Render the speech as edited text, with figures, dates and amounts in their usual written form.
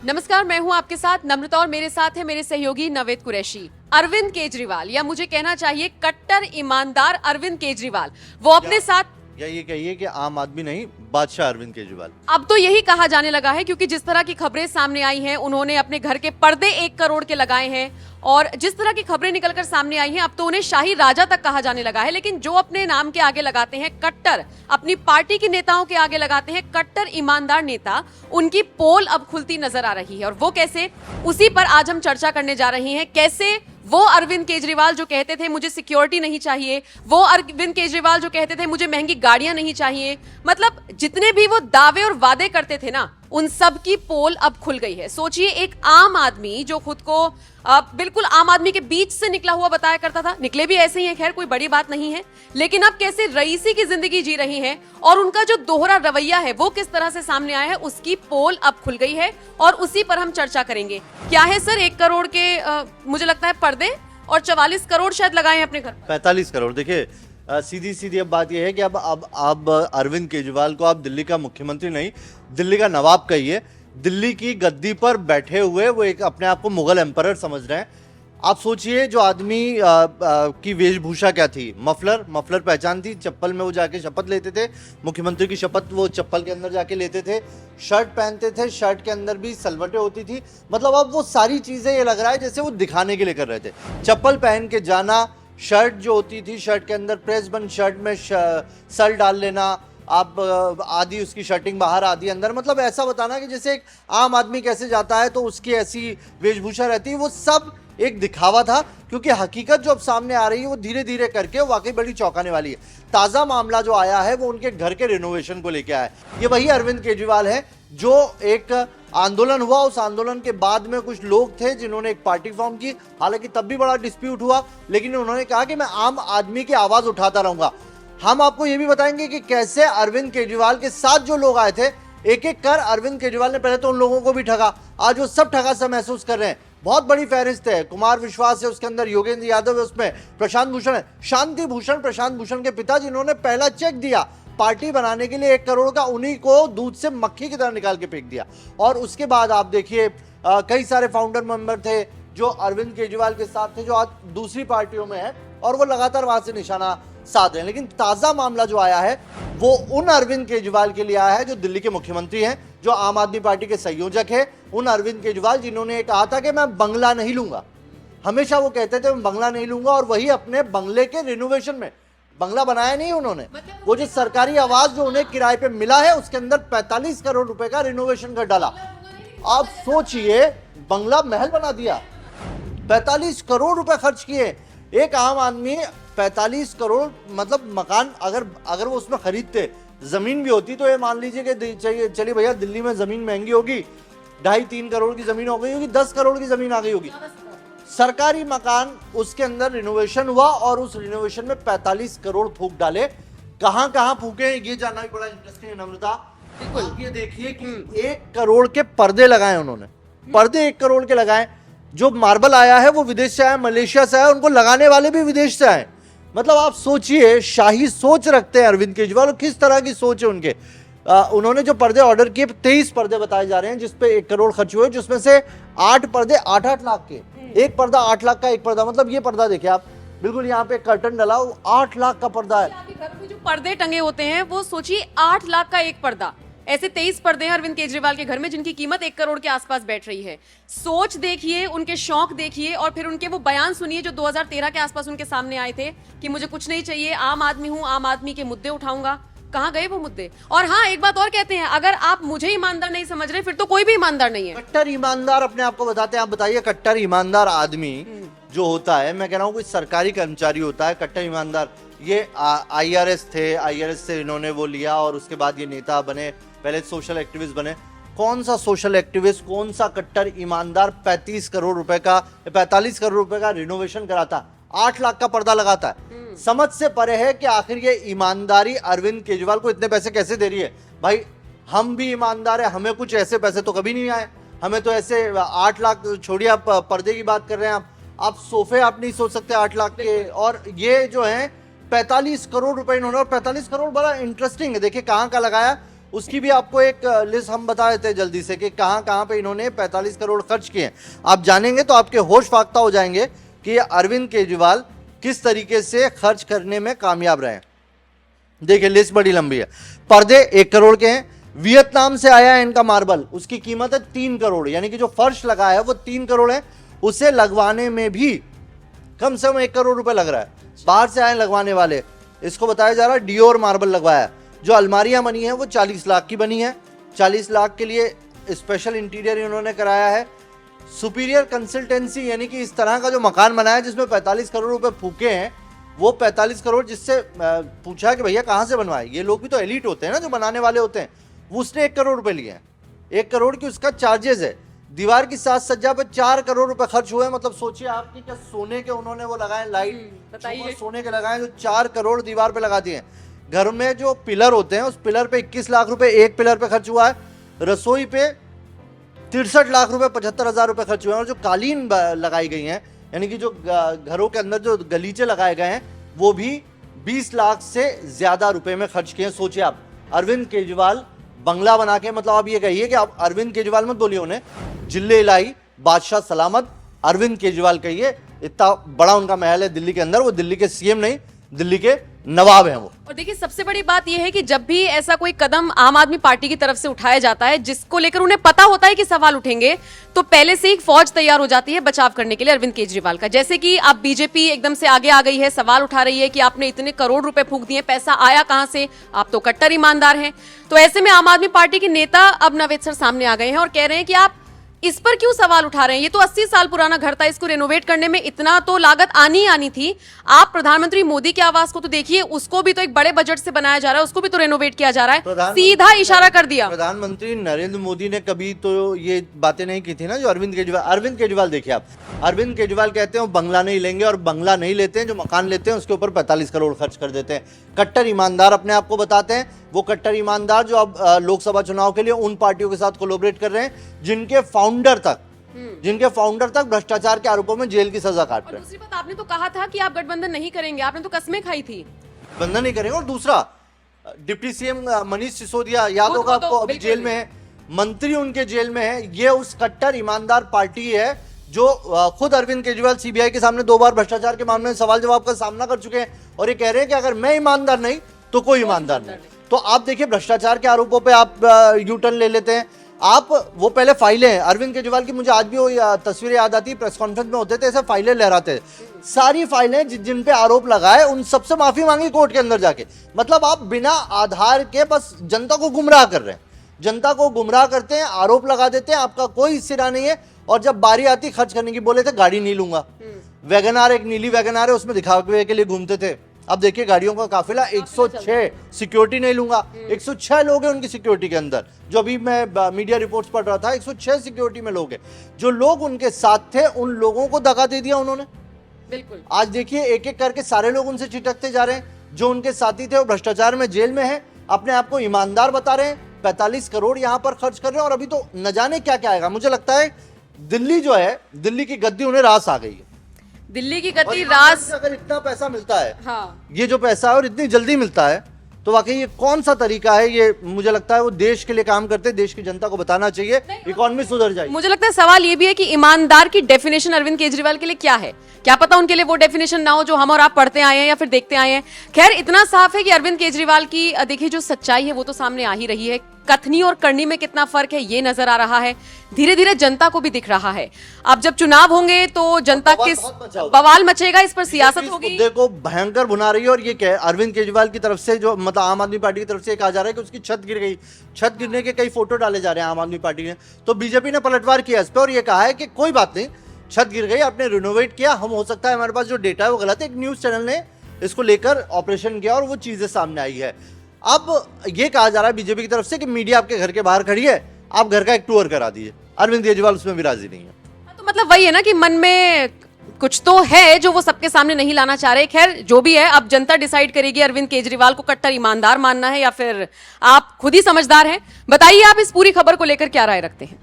नमस्कार, मैं हूं आपके साथ नम्रता और मेरे साथ है मेरे सहयोगी नवेद कुरैशी। अरविंद केजरीवाल, या मुझे कहना चाहिए कट्टर ईमानदार अरविंद केजरीवाल, वो अपने साथ या ये कहिए कि आम आदमी नहीं, बादशाह अरविंद केजरीवाल। अब तो यही कहा जाने लगा है, क्योंकि जिस तरह की खबरें सामने आई हैं, उन्होंने अपने घर के पर्दे 1 करोड़ के लगाए हैं और जिस तरह की खबरें निकलकर सामने आई हैं, अब तो उन्हें शाही राजा तक कहा जाने लगा है। लेकिन जो अपने नाम के आगे लगाते हैं कट्टर, अपनी पार्टी के नेताओं के आगे लगाते हैं कट्टर ईमानदार नेता, उनकी पोल अब खुलती नजर आ रही है। और वो कैसे, उसी पर आज हम चर्चा करने जा रहे हैं। कैसे वो अरविंद केजरीवाल जो कहते थे मुझे सिक्योरिटी नहीं चाहिए, वो अरविंद केजरीवाल जो कहते थे मुझे महंगी गाड़ियां नहीं चाहिए, मतलब जितने भी वो दावे और वादे करते थे ना, उन सब की पोल अब खुल गई है। सोचिए, एक आम आदमी जो खुद को बिल्कुल आम आदमी के बीच से निकला हुआ बताया करता था, निकले भी ऐसे ही है, खैर कोई बड़ी बात नहीं है, लेकिन अब कैसे रईसी की जिंदगी जी रही है और उनका जो दोहरा रवैया है वो किस तरह से सामने आया है, उसकी पोल अब खुल गई है और उसी पर हम चर्चा करेंगे। क्या है सर, 1 करोड़ के मुझे लगता है पर्दे और 44 करोड़ शायद लगाए हैं अपने घर पर। 45 करोड़। देखिए, सीधी सीधी अब बात यह है कि अब अरविंद केजरीवाल को आप दिल्ली का मुख्यमंत्री नहीं, दिल्ली का नवाब कहिए। दिल्ली की गद्दी पर बैठे हुए वो एक अपने आप को मुगल एम्परर समझ रहे हैं। आप सोचिए, जो आदमी की वेशभूषा क्या थी, मफलर पहचान थी, चप्पल में वो जाके शपथ लेते थे, मुख्यमंत्री की शपथ वो चप्पल के अंदर जाके लेते थे, शर्ट पहनते थे, शर्ट के अंदर भी सलवटें होती थी। मतलब अब वो सारी चीजें ये लग रहा है जैसे वो दिखाने के लिए कर रहे थे। चप्पल पहन के जाना, शर्ट जो होती थी, शर्ट के अंदर प्रेस बंद शर्ट में सर डाल लेना, आप आधी उसकी शर्टिंग बाहर आधी अंदर, मतलब ऐसा बताना कि जैसे एक आम आदमी कैसे जाता है तो उसकी ऐसी वेशभूषा रहती है। वो सब एक दिखावा था, क्योंकि हकीकत जो अब सामने आ रही है वो धीरे धीरे करके वाकई बड़ी चौंकाने वाली है। ताज़ा मामला जो आया है वो उनके घर के रिनोवेशन को लेकर आया है। ये वही अरविंद केजरीवाल है जो एक आंदोलन हुआ, उस आंदोलन के बाद में कुछ लोग थे जिन्होंने एक पार्टी फॉर्म की, हालांकि तब भी बड़ा डिस्प्यूट हुआ, लेकिन उन्होंने कहा कि मैं आम आदमी की आवाज उठाता रहूंगा। हम आपको ये भी बताएंगे कि कैसे अरविंद केजरीवाल के साथ जो लोग आए थे, एक एक कर अरविंद केजरीवाल ने पहले तो उन लोगों को भी ठगा, आज वो सब ठगा सा महसूस कर रहे हैं। बहुत बड़ी फहरिस्त है, कुमार विश्वास है उसके अंदर, योगेंद्र यादव है उसमें, प्रशांत भूषण है, शांति भूषण, प्रशांत भूषण के पिता जिन्होंने पहला चेक दिया पार्टी बनाने के लिए 1 करोड़ का, उन्हीं को दूध से मक्खी की तरह निकाल के फेंक दिया। और उसके बाद आप देखिए कई सारे फाउंडर मेंबर थे जो अरविंद केजरीवाल के साथ थे, जो आज दूसरी पार्टियों में है और वो लगातार वहां से निशाना साध रहे हैं। लेकिन ताजा मामला जो आया है वो उन अरविंद केजरीवाल के लिए आया है जो दिल्ली के मुख्यमंत्री हैं, जो आम आदमी पार्टी के संयोजक है, उन अरविंद केजरीवाल जिन्होंने कहा था कि मैं बंगला नहीं लूंगा। हमेशा वो कहते थे मैं बंगला नहीं लूंगा, और वही अपने बंगले के रिनोवेशन में, बंगला बनाया नहीं उन्होंने, वो जो सरकारी आवास जो उन्हें किराए पे मिला है उसके अंदर 45 करोड़ रुपए का रिनोवेशन कर डाला। आप सोचिए, बंगला महल बना दिया, 45 करोड़ रुपए खर्च किए। एक आम आदमी 45 करोड़ मतलब मकान अगर वो उसमें खरीदते, जमीन भी होती तो ये मान लीजिए कि चलिए भैया दिल्ली में जमीन महंगी होगी, 2.5-3 करोड़ की जमीन हो गई होगी, 10 करोड़ की जमीन आ गई होगी। सरकारी मकान, उसके अंदर रिनोवेशन हुआ और उस रिनोवेशन में 45 करोड़ फूंक डाले। कहां कहां फूके ये जानना भी बड़ा इंटरेस्टिंग है नम्रता। बिल्कुल, ये देखिए कि 1 करोड़ के पर्दे लगाए उन्होंने, पर्दे 1 करोड़ के लगाए। जो मार्बल आया है वो विदेश से आया, मलेशिया से आया, उनको लगाने वाले भी विदेश से आए। मतलब आप सोचिए, शाही सोच रखते हैं अरविंद केजरीवाल, किस तरह की सोच है उनके। उन्होंने जो पर्दे ऑर्डर किए, 23 पर्दे बताए जा रहे हैं जिसपे 1 करोड़ खर्च हुए, जिसमें से 8 पर्दे 8-8 लाख के, एक पर्दा 8 लाख का, एक पर्दा, मतलब ये पर्दा देखिए आप, बिल्कुल यहाँ पे कर्टन डला, 8 लाख का पर्दा है। आपके घर में जो पर्दे टंगे होते हैं वो सोचिए 8 लाख का एक पर्दा, ऐसे 23 पर्दे हैं अरविंद केजरीवाल के घर में जिनकी कीमत 1 करोड़ के आसपास बैठ रही है। सोच देखिए, उनके शौक देखिए, और फिर उनके वो बयान सुनिए जो 2013 के आसपास उनके सामने आए थे कि मुझे कुछ नहीं चाहिए, आम आदमी हूं, आम आदमी के मुद्दे उठाऊंगा। कहां गए वो मुद्दे? और हाँ, एक बात और कहते हैं, अगर आप मुझे ईमानदार नहीं समझ रहे फिर तो कोई भी ईमानदार नहीं है। कट्टर ईमानदार अपने आप को बताते हैं। आप बताइए, कट्टर ईमानदार आदमी जो होता है, मैं कह रहा हूँ कोई सरकारी कर्मचारी होता है कट्टर ईमानदार। ये IRS थे, IRS से इन्होंने वो लिया और उसके बाद ये नेता बने, पहले सोशल एक्टिविस्ट बने। कौन सा सोशल एक्टिविस्ट, कौन सा कट्टर ईमानदार 45 करोड़ रुपए का रिनोवेशन कराता, 8 लाख का पर्दा लगाता है? समझ से परे है कि आखिर ये ईमानदारी अरविंद केजरीवाल को इतने पैसे कैसे दे रही है। भाई हम भी ईमानदार है, हमें कुछ ऐसे पैसे तो कभी नहीं आए, हमें तो ऐसे 8 लाख छोड़िए, आप पर्दे की बात कर रहे हैं, आप सोफे आप नहीं सोच सकते 8 लाख के, और ये जो है 45 करोड़ रुपए इन्होंने, और 45 करोड़ बड़ा इंटरेस्टिंग है। देखिए कहाँ का लगाया, उसकी भी आपको एक लिस्ट हम बता देते हैं जल्दी से कि कहां कहां पे इन्होंने 45 करोड़ खर्च किए हैं। आप जानेंगे तो आपके होश फाख्ता हो जाएंगे कि अरविंद केजरीवाल किस तरीके से खर्च करने में कामयाब रहे हैं। देखिए लिस्ट बड़ी लंबी है। पर्दे 1 करोड़ के हैं। वियतनाम से आया है इनका मार्बल, उसकी कीमत है 3 करोड़, यानी कि जो फर्श लगा है वो 3 करोड़ है। उसे लगवाने में भी कम से कम 1 करोड़ रुपए लग रहा है। बाहर से आए लगवाने वाले, इसको बताया जा रहा है डियोर मार्बल लगवाया है। जो अलमारियां बनी है वो 40 लाख की बनी है। 40 लाख के लिए स्पेशल इंटीरियर इन्होंने कराया है। सुपीरियर कंसल्टेंसी, यानी कि इस तरह का जो मकान बनाया है जिसमें 45 करोड़ रुपए फूके हैं, वो 45 करोड़ जिससे पूछा कि भैया कहाँ से बनवाए, ये लोग भी तो एलिट होते हैं ना जो बनाने वाले होते हैं, वो उसने 1 करोड़ रुपए लिए हैं। 1 करोड़ की उसका चार्जेस है। दीवार की साज सज्जा पे 4 करोड़ रुपए खर्च हुए। मतलब सोचिए आपकी क्या सोने के उन्होंने वो लगाए लाइट, बताइए। सोने के लगाए जो 4 करोड़ दीवार पे लगा दिए। घर में जो पिलर होते हैं उस पिलर पे 21 लाख रुपए एक पिलर पे खर्च हुआ है। रसोई पे 63 लाख रुपए 75,000 रुपए खर्च हुए हैं। और जो कालीन लगाई गई हैं, यानी कि जो घरों के अंदर जो गलीचे लगाए गए हैं, वो भी 20 लाख से ज्यादा रुपए में खर्च किए हैं। सोचिए आप, अरविंद केजरीवाल बंगला बना के, मतलब आप ये कहिए कि आप अरविंद केजरीवाल मत बोलिए उन्हें, जिले लाई बादशाह सलामत अरविंद केजरीवाल कहिए। इतना बड़ा उनका महल है दिल्ली के अंदर। वो दिल्ली के सीएम नहीं, दिल्ली के नवाब हैं वो। और देखिए सबसे बड़ी बात यह है कि जब भी ऐसा कोई कदम आम आदमी पार्टी की तरफ से उठाया जाता है जिसको लेकर उन्हें पता होता है कि सवाल उठेंगे, तो पहले से ही फौज तैयार हो जाती है बचाव करने के लिए अरविंद केजरीवाल का। जैसे कि अब बीजेपी एकदम से आगे आ गई है, सवाल उठा रही है कि आपने इतने करोड़ रुपए फूंक दिए, पैसा आया कहां से, आप तो कट्टर ईमानदार हैं। तो ऐसे में आम आदमी पार्टी के नेता अब नवेद सर सामने आ गए हैं और कह रहे हैं कि आप इस पर क्यों सवाल उठा रहे हैं, ये तो 80 साल पुराना घर था, इसको रेनोवेट करने में इतना तो लागत आनी ही आनी थी। आप प्रधानमंत्री मोदी के आवास को तो देखिए, उसको भी तो एक बड़े बजट से बनाया जा रहा है, उसको भी तो रेनोवेट किया जा रहा है। सीधा इशारा कर दिया। प्रधानमंत्री नरेंद्र मोदी ने कभी तो ये बातें नहीं की थी ना जो अरविंद केजरीवाल देखिए आप, अरविंद केजरीवाल कहते हैं वो बंगला नहीं लेंगे, और बंगला नहीं लेते हैं, जो मकान लेते हैं उसके ऊपर 45 करोड़ खर्च कर देते हैं। कट्टर ईमानदार अपने आप को बताते हैं। वो कट्टर ईमानदार जो अब लोकसभा चुनाव के लिए उन पार्टियों के साथ कोलैबोरेट कर रहे हैं जिनके फाउंडर तक भ्रष्टाचार के आरोपों में जेल की सजा काट रहे हैं। दूसरी बात, आपने तो कहा था कि आप गठबंधन नहीं करेंगे, आपने तो कस्में खाई थी गठबंधन नहीं करेंगे। और दूसरा, डिप्टी सीएम मनीष सिसोदिया याद होगा आपको, अभी जेल में है, मंत्री उनके जेल में है। ये उस कट्टर ईमानदार पार्टी है जो खुद अरविंद केजरीवाल सीबीआई के सामने 2 बार भ्रष्टाचार के मामले में सवाल जवाब का सामना कर चुके हैं, और ये कह रहे हैं कि अगर मैं ईमानदार नहीं तो कोई ईमानदार नहीं। तो आप देखिए भ्रष्टाचार के आरोपों पे आप यू टर्न ले लेते हैं आप। वो पहले फाइलें हैं अरविंद केजरीवाल की, मुझे आज भी वो तस्वीरें याद आती है, प्रेस कॉन्फ्रेंस में होते थे ऐसे फाइलें लहराते थे, सारी फाइलें जिन पे आरोप लगाए उन सबसे माफी मांगी कोर्ट के अंदर जाके। मतलब आप बिना आधार के बस जनता को गुमराह कर रहे हैं, जनता को गुमराह करते हैं, आरोप लगा देते हैं, आपका कोई सिरा नहीं है। और जब बारी आती खर्च करने की, बोले थे गाड़ी नहीं लूंगा, वैगनार, एक नीली वैगनार है, उसमें दिखावे के लिए घूमते थे। अब देखिए गाड़ियों का काफिला, 106 सिक्योरिटी नहीं लूंगा, 106 लोग हैं उनकी सिक्योरिटी के अंदर। जो अभी मैं मीडिया रिपोर्ट्स पढ़ रहा था, 106 सिक्योरिटी में लोग हैं। जो लोग उनके साथ थे उन लोगों को दगा दे दिया उन्होंने। बिल्कुल। आज देखिए एक एक करके सारे लोग उनसे चिटकते जा रहे हैं। जो उनके साथी थे वो भ्रष्टाचार में जेल में है, अपने आप को ईमानदार बता रहे हैं, 45 करोड़ यहाँ पर खर्च कर रहे हैं, और अभी तो न जाने क्या क्या आएगा। मुझे लगता है दिल्ली जो है, दिल्ली की गद्दी उन्हें रास आ गई है। दिल्ली की गद्दी रास, अगर इतना पैसा मिलता है, हाँ, ये जो पैसा है और इतनी जल्दी मिलता है, तो वाकई ये कौन सा तरीका है। ये मुझे लगता है वो देश के लिए काम करते हैं, देश की जनता को बताना चाहिए, इकोनॉमी सुधर जाएगी। मुझे लगता है सवाल ये भी है कि ईमानदार की डेफिनेशन अरविंद केजरीवाल के लिए क्या है। क्या पता उनके लिए वो डेफिनेशन ना हो जो हम और आप पढ़ते आए हैं या फिर देखते आए हैं। खैर, इतना साफ है कि अरविंद केजरीवाल की देखिए जो सच्चाई है वो तो सामने आ ही रही है। कथनी और करनी में कितना फर्क है ये नजर आ रहा है, धीरे धीरे जनता को भी दिख रहा है। अब जब चुनाव होंगे तो जनता किस बवाल मचेगा, इस पर सियासत होगी। देखो भयंकर भुना रही है। और ये क्या है, अरविंद केजरीवाल की तरफ से जो मतलब आम आदमी पार्टी की तरफ से कहा जा रहा है कि उसकी छत गिर गई, छत गिरने के कई फोटो डाले जा रहे हैं आम आदमी पार्टी ने। तो बीजेपी ने पलटवार किया इस पर और ये कहा है कि कोई बात नहीं, छत गिर गई, आपने रिनोवेट किया, हम हो सकता है हमारे पास जो डेटा है वो गलत है। एक न्यूज चैनल ने इसको लेकर ऑपरेशन किया और वो चीजें सामने आई है। अब ये कहा जा रहा है बीजेपी की तरफ से कि मीडिया आपके घर के बाहर खड़ी है, आप घर का एक टूर करा दीजिए। अरविंद केजरीवाल उसमें भी राजी नहीं है। तो मतलब वही है ना कि मन में कुछ तो है जो वो सबके सामने नहीं लाना चाह रहे। खैर जो भी है, अब जनता डिसाइड करेगी अरविंद केजरीवाल को कट्टर ईमानदार मानना है या फिर आप खुद ही समझदार हैं। बताइए आप इस पूरी खबर को लेकर क्या राय रखते हैं।